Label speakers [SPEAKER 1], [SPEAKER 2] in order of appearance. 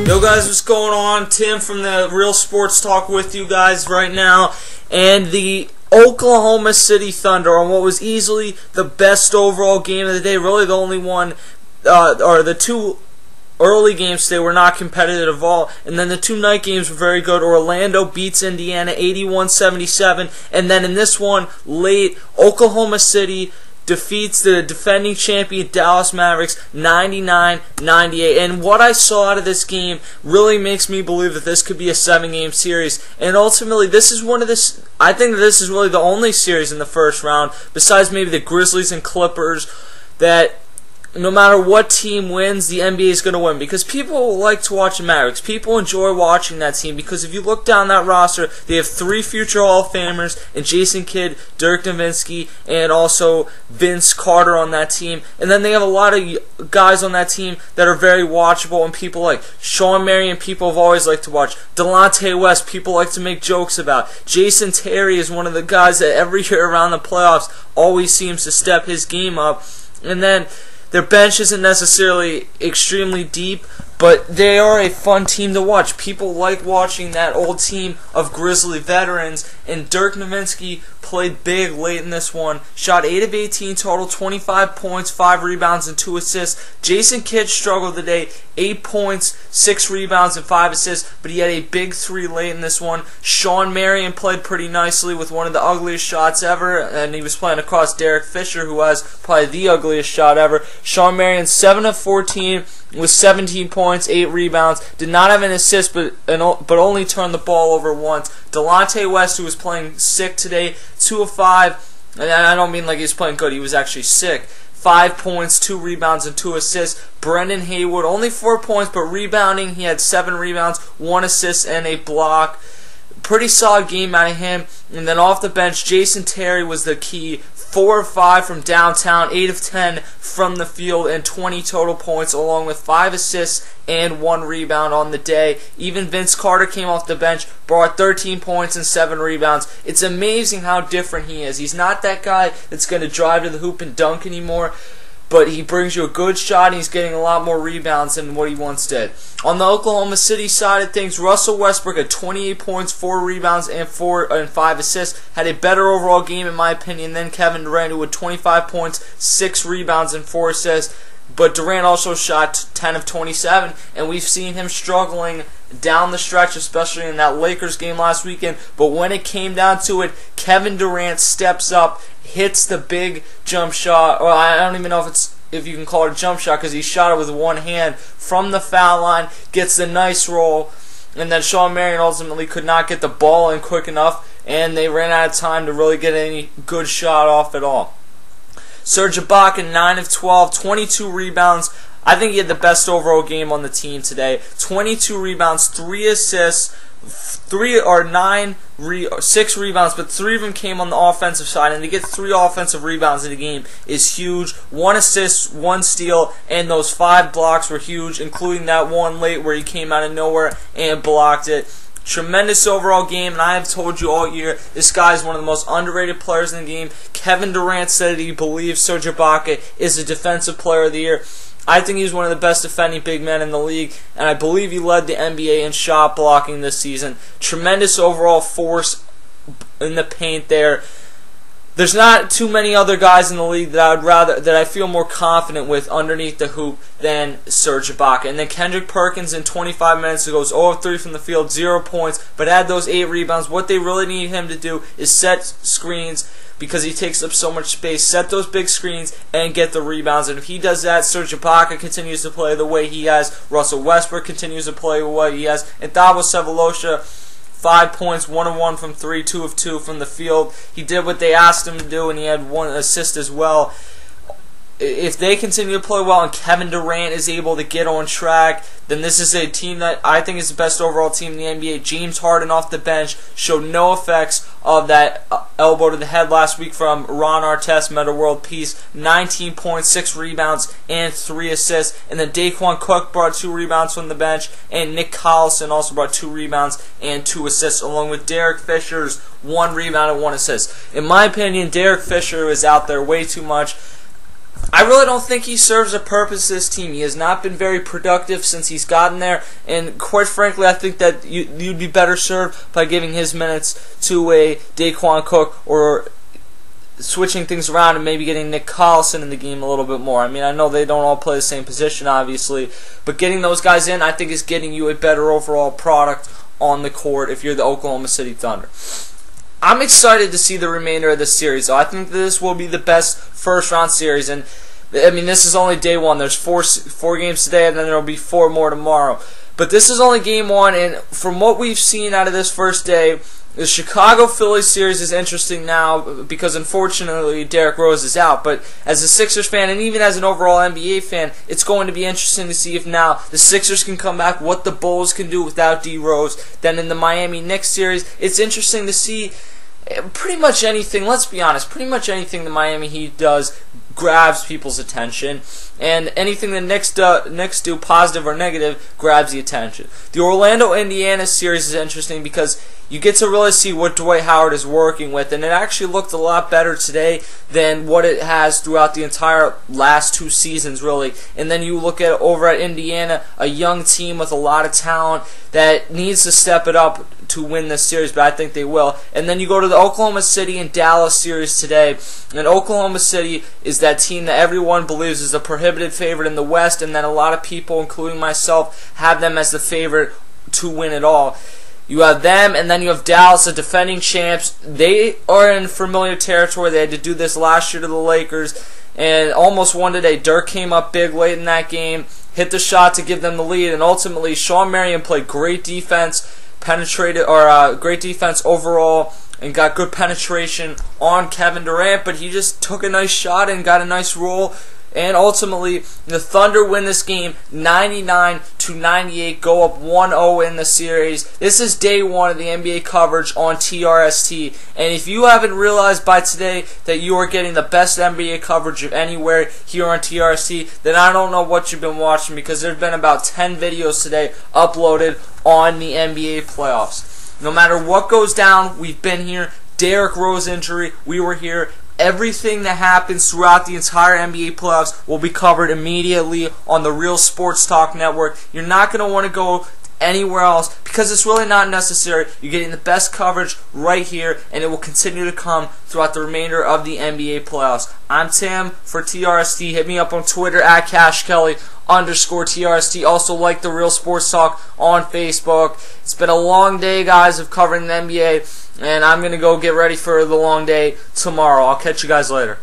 [SPEAKER 1] Yo guys, what's going on? Tim from the Real Sports Talk with you guys right now. And the Oklahoma City Thunder on what was easily the best overall game of the day. Really the only one, or the two early games today were not competitive at all. And then the two night games were very good. Orlando beats Indiana 81-77. And then in this one, late, Oklahoma City defeats the defending champion Dallas Mavericks 99-98. And what I saw out of this game really makes me believe that this could be a 7-game series. And ultimately, this is I think that this is really the only series in the first round, besides maybe the Grizzlies and Clippers, that no matter what team wins, the NBA is going to win. Because people like to watch the Mavericks. People enjoy watching that team. Because if you look down that roster, they have 3 future Hall of Famers, and Jason Kidd, Dirk Nowitzki, and also Vince Carter on that team. And then they have a lot of guys on that team that are very watchable, and people like Sean Marion, people have always liked to watch. Delonte West, people like to make jokes about. Jason Terry is one of the guys that every year around the playoffs always seems to step his game up. And then their bench isn't necessarily extremely deep, but they are a fun team to watch. People like watching that old team of Grizzly veterans, and Dirk Nowitzki played big late in this one. Shot 8 of 18 total, 25 points, 5 rebounds, and 2 assists. Jason Kidd struggled today, 8 points, 6 rebounds, and 5 assists, but he had a big 3 late in this one. Sean Marion played pretty nicely with one of the ugliest shots ever, and he was playing across Derek Fisher, who has probably the ugliest shot ever. Sean Marion, 7 of 14, with 17 points, 8 rebounds, did not have an assist, but only turned the ball over once. Delonte West, who was playing sick today, 2 of 5, and I don't mean like he was playing good, he was actually sick. 5 points, 2 rebounds, and 2 assists. Brendan Haywood, only 4 points, but rebounding, he had 7 rebounds, 1 assist, and a block. Pretty solid game out of him. And then off the bench, Jason Terry was the key. 4 of 5 from downtown, 8 of 10 from the field, and 20 total points, along with 5 assists and 1 rebound on the day. Even Vince Carter came off the bench, brought 13 points and 7 rebounds. It's amazing how different he is. He's not that guy that's going to drive to the hoop and dunk anymore, but he brings you a good shot, and he's getting a lot more rebounds than what he once did. On the Oklahoma City side of things, Russell Westbrook had 28 points, 4 rebounds, and 5 assists. Had a better overall game, in my opinion, than Kevin Durant, who had 25 points, 6 rebounds, and 4 assists. But Durant also shot 10 of 27, and we've seen him struggling down the stretch, especially in that Lakers game last weekend. But when it came down to it, Kevin Durant steps up, hits the big jump shot, or I don't even know if you can call it a jump shot, because he shot it with one hand from the foul line, gets the nice roll, and then Sean Marion ultimately could not get the ball in quick enough, and they ran out of time to really get any good shot off at all. Serge Ibaka, 9 of 12, 22 rebounds. I think he had the best overall game on the team today. 22 rebounds, 3 assists, 6 rebounds, but 3 of them came on the offensive side, and to get 3 offensive rebounds in the game is huge. 1 assist, 1 steal, and those 5 blocks were huge, including that one late where he came out of nowhere and blocked it. Tremendous overall game, and I have told you all year, this guy is one of the most underrated players in the game. Kevin Durant said he believes Serge Ibaka is a defensive player of the year. I think he's one of the best defending big men in the league, and I believe he led the NBA in shot blocking this season. Tremendous overall force in the paint there. There's not too many other guys in the league that I feel more confident with underneath the hoop than Serge Ibaka. And then Kendrick Perkins in 25 minutes goes 0 of 3 from the field, 0 points, but had those 8 rebounds. What they really need him to do is set screens, because he takes up so much space. Set those big screens and get the rebounds. And if he does that, Serge Ibaka continues to play the way he has. Russell Westbrook continues to play the way he has. And Thabo Sefolosha, 5 points, 1 of 1 from 3, 2 of 2 from the field. He did what they asked him to do, and he had 1 assist as well. If they continue to play well and Kevin Durant is able to get on track, then this is a team that I think is the best overall team in the NBA. James Harden off the bench showed no effects of that elbow to the head last week from Ron Artest, Meta World Peace. 19 points, 6 rebounds, and 3 assists. And then Daquan Cook brought 2 rebounds from the bench, and Nick Collison also brought 2 rebounds and 2 assists, along with Derek Fisher's 1 rebound and 1 assist. In my opinion, Derek Fisher is out there way too much. I really don't think he serves a purpose to this team. He has not been very productive since he's gotten there, and quite frankly, I think that you'd be better served by giving his minutes to a Daquan Cook, or switching things around and maybe getting Nick Collison in the game a little bit more. I mean, I know they don't all play the same position, obviously, but getting those guys in, I think, is getting you a better overall product on the court if you're the Oklahoma City Thunder. I'm excited to see the remainder of this series, though. I think this will be the best first-round series, and I mean, this is only day one. There's four games today, and then there will be 4 more tomorrow. But this is only game 1, and from what we've seen out of this first day, the Chicago-Philly series is interesting now because, unfortunately, Derrick Rose is out. But as a Sixers fan, and even as an overall NBA fan, it's going to be interesting to see if now the Sixers can come back, what the Bulls can do without D. Rose. Then in the Miami Knicks series, it's interesting to see pretty much anything, let's be honest, pretty much anything the Miami Heat does grabs people's attention, and anything the Knicks do, positive or negative, grabs the attention. The Orlando-Indiana series is interesting because you get to really see what Dwight Howard is working with, and it actually looked a lot better today than what it has throughout the entire last 2 seasons, really. And then you look at over at Indiana, a young team with a lot of talent that needs to step it up to win this series, but I think they will. And then you go to the Oklahoma City and Dallas series today, and Oklahoma City is that team that everyone believes is a prohibited favorite in the West, and then a lot of people, including myself, have them as the favorite to win it all. You have them, and then you have Dallas, the defending champs. They are in familiar territory. They had to do this last year to the Lakers, and almost won today. Dirk came up big late in that game, hit the shot to give them the lead, and ultimately Shawn Marion played great defense, great defense overall, and got good penetration on Kevin Durant, but he just took a nice shot and got a nice roll. And ultimately, the Thunder win this game 99-98, go up 1-0 in the series. This is day 1 of the NBA coverage on TRST. And if you haven't realized by today that you are getting the best NBA coverage of anywhere here on TRST, then I don't know what you've been watching, because there's been about 10 videos today uploaded on the NBA playoffs. No matter what goes down, we've been here. Derrick Rose injury, we were here. Everything that happens throughout the entire NBA playoffs will be covered immediately on the Real Sports Talk Network. You're not going to want to go anywhere else because it's really not necessary. You're getting the best coverage right here, and it will continue to come throughout the remainder of the NBA playoffs. I'm Tim for TRST. Hit me up on Twitter at CashKelly_TRST. Also like the Real Sports Talk on Facebook. It's been a long day, guys, of covering the NBA, and I'm going to go get ready for the long day tomorrow. I'll catch you guys later.